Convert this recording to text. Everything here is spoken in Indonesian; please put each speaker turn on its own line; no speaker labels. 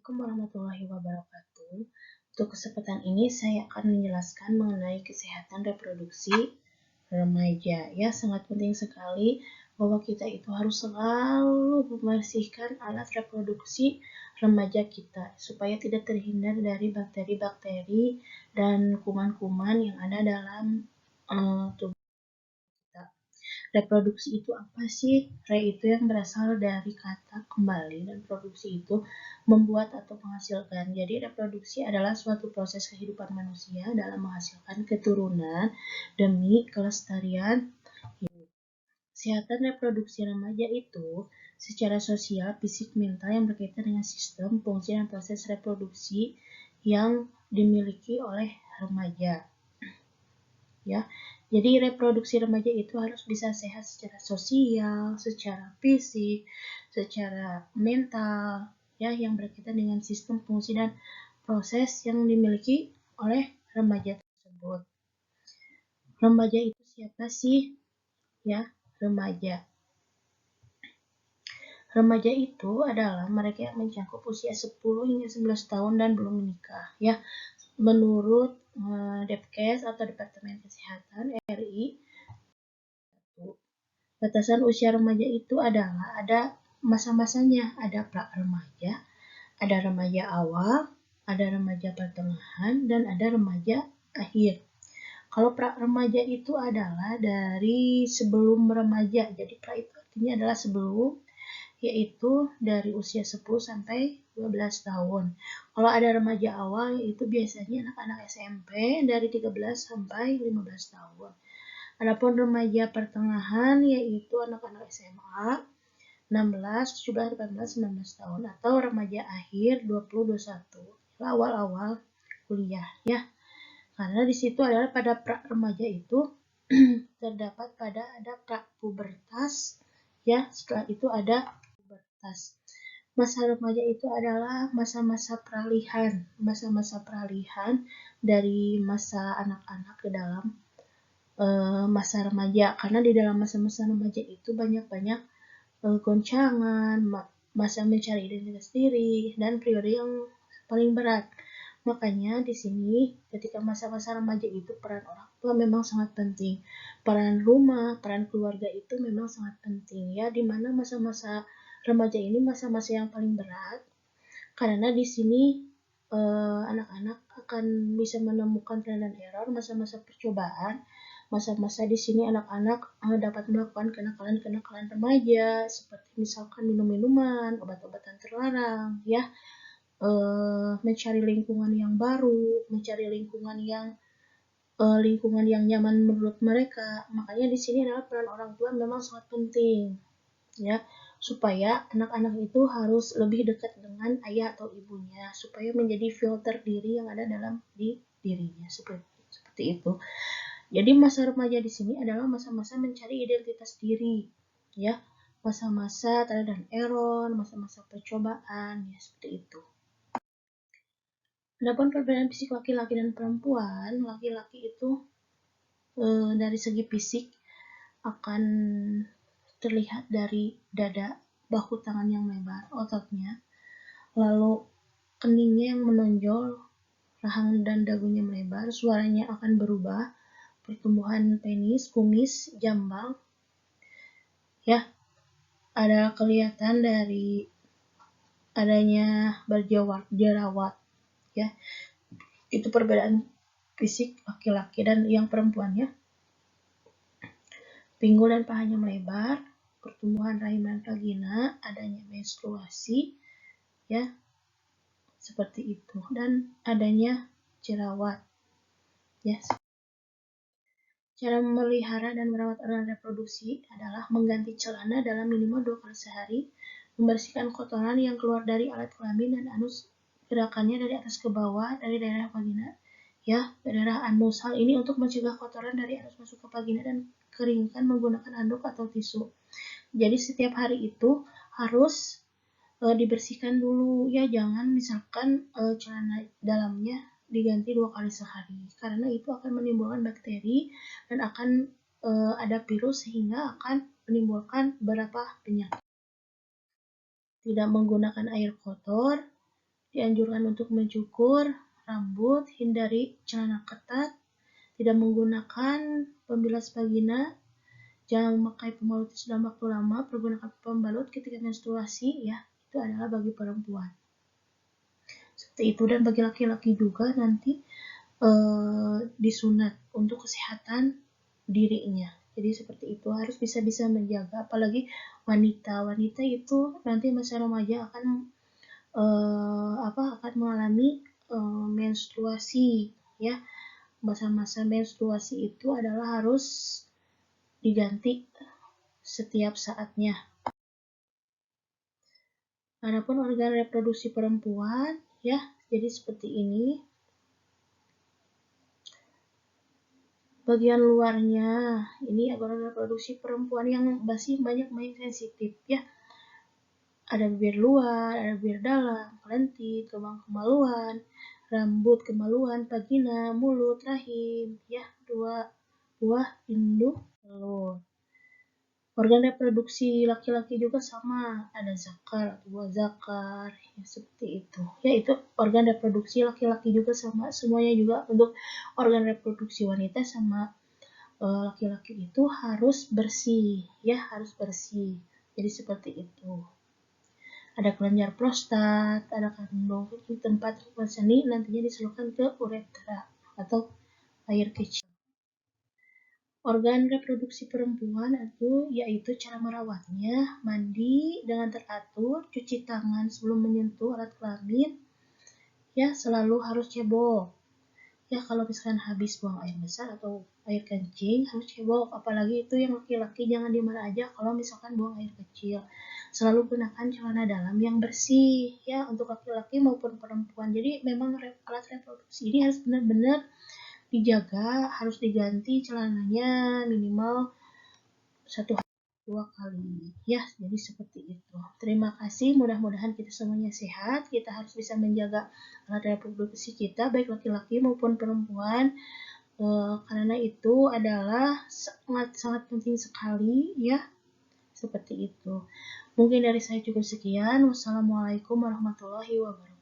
Assalamualaikum warahmatullahi wabarakatuh. Untuk kesempatan ini saya akan menjelaskan mengenai kesehatan reproduksi remaja. Ya, sangat penting sekali bahwa kita itu harus selalu membersihkan alat reproduksi remaja kita supaya tidak terhindar dari bakteri-bakteri dan kuman-kuman yang ada dalam tubuh kita. Reproduksi itu apa sih? Re itu yang berasal dari kata kembali dan produksi itu membuat atau menghasilkan. Jadi reproduksi adalah suatu proses kehidupan manusia dalam menghasilkan keturunan demi kelestarian hidup. Kesehatan reproduksi remaja itu secara sosial, fisik, mental yang berkaitan dengan sistem, fungsi, dan proses reproduksi yang dimiliki oleh remaja. Ya, jadi reproduksi remaja itu harus bisa sehat secara sosial, secara fisik, secara mental, ya, yang berkaitan dengan sistem, fungsi, dan proses yang dimiliki oleh remaja tersebut. Remaja itu siapa sih? Ya, remaja. Remaja itu adalah mereka yang mencakup usia 10 hingga 11 tahun dan belum menikah, ya. Menurut Depkes atau Departemen Kesehatan RI, batasan usia remaja itu adalah ada masa-masanya, ada pra-remaja, ada remaja awal, ada remaja pertengahan, dan ada remaja akhir. Kalau pra-remaja itu adalah dari sebelum remaja, jadi pra itu artinya adalah sebelum, yaitu dari usia 10 sampai 12 tahun. Kalau ada remaja awal, itu biasanya anak-anak SMP dari 13 sampai 15 tahun. Adapun remaja pertengahan yaitu anak-anak SMA 16, 17, 18, 19 tahun atau remaja akhir 20-21, awal-awal kuliah, ya. Karena di situ adalah pada pra remaja itu terdapat pada ada pra pubertas, ya. Setelah itu ada pubertas. Masa remaja itu adalah masa-masa peralihan dari masa anak-anak ke dalam masa remaja, karena di dalam masa-masa remaja itu banyak-banyak goncangan, masa mencari identitas diri, dan periode yang paling berat. Makanya di sini ketika masa-masa remaja itu peran orang tua memang sangat penting. Peran rumah, peran keluarga itu memang sangat penting, ya, di mana masa-masa remaja ini masa-masa yang paling berat karena di sini anak-anak akan bisa menemukan tren dan error, masa-masa percobaan. Masa-masa di sini anak-anak dapat melakukan kenakalan-kenakalan remaja seperti misalkan minum-minuman, obat-obatan terlarang, ya, mencari lingkungan yang baru, mencari lingkungan yang nyaman menurut mereka. Makanya di sini adalah peran orang tua memang sangat penting, ya, supaya anak-anak itu harus lebih dekat dengan ayah atau ibunya supaya menjadi filter diri yang ada dalam dirinya, seperti itu. Jadi masa remaja di sini adalah masa-masa mencari identitas diri, ya, masa-masa trial dan error, masa-masa percobaan, ya, seperti itu. Adapun perbedaan fisik laki-laki dan perempuan, laki-laki itu dari segi fisik akan terlihat dari dada, bahu, tangan yang lebar, ototnya, lalu keningnya yang menonjol, rahang dan dagunya melebar, suaranya akan berubah, pertumbuhan penis, kumis, jambang, ya, ada kelihatan dari adanya berjerawat, ya. Itu perbedaan fisik laki-laki. Dan yang perempuannya, pinggul dan pahanya melebar, pertumbuhan rahim dan vagina, adanya menstruasi, ya, seperti itu, dan adanya jerawat, ya. Cara memelihara dan merawat organ reproduksi adalah mengganti celana dalam minimal 2 kali sehari, membersihkan kotoran yang keluar dari alat kelamin dan anus, gerakannya dari atas ke bawah dari daerah vagina, ya, daerah anus. Hal ini untuk mencegah kotoran dari anus masuk ke vagina dan keringkan menggunakan handuk atau tisu. Jadi setiap hari itu harus dibersihkan dulu, ya, jangan misalkan celana dalamnya diganti 2 kali sehari karena itu akan menimbulkan bakteri dan akan ada virus sehingga akan menimbulkan beberapa penyakit. Tidak menggunakan air kotor Dianjurkan untuk mencukur rambut, hindari celana ketat, tidak menggunakan pembilas vagina, jangan memakai pembalut dalam waktu lama, pergunakan pembalut ketika menstruasi, ya, itu adalah bagi perempuan. Seperti itu. Dan bagi laki-laki juga nanti disunat untuk kesehatan dirinya. Jadi seperti itu, harus bisa-bisa menjaga, apalagi wanita itu nanti masa remaja akan mengalami menstruasi, ya. Masa-masa menstruasi itu adalah harus diganti setiap saatnya. Adapun organ reproduksi perempuan, ya, jadi seperti ini. Bagian luarnya, ini organ reproduksi perempuan yang masih banyak sensitif, ya. Ada bibir luar, ada bibir dalam, kelentik, kembang kemaluan, rambut kemaluan, vagina, mulut, rahim, ya, 2 buah induk telur. Organ reproduksi laki-laki juga sama, ada zakar, buah zakar, ya, seperti itu. Ya, itu organ reproduksi laki-laki juga sama, semuanya juga. Untuk organ reproduksi wanita sama laki-laki itu harus bersih, ya, harus bersih. Jadi seperti itu. Ada kelenjar prostat, ada kandung tempat seni, nantinya disalurkan ke uretra atau air kecil. Organ reproduksi perempuan itu yaitu cara merawatnya: mandi dengan teratur, cuci tangan sebelum menyentuh alat kelamin, ya, selalu harus cebok. Ya, kalau misalkan habis buang air besar atau air kencing harus cebok, apalagi itu yang laki-laki, jangan di mana aja kalau misalkan buang air kecil. Selalu gunakan celana dalam yang bersih, ya, untuk laki-laki maupun perempuan. Jadi memang alat reproduksi ini harus benar-benar dijaga, harus diganti celananya minimal 1 hari 2 kali, ya. Jadi seperti itu. Terima kasih, mudah-mudahan kita semuanya sehat. Kita harus bisa menjaga alat reproduksi kita, baik laki-laki maupun perempuan, karena itu adalah sangat penting sekali, ya. Seperti itu. Mungkin dari saya cukup sekian. Wassalamualaikum warahmatullahi wabarakatuh.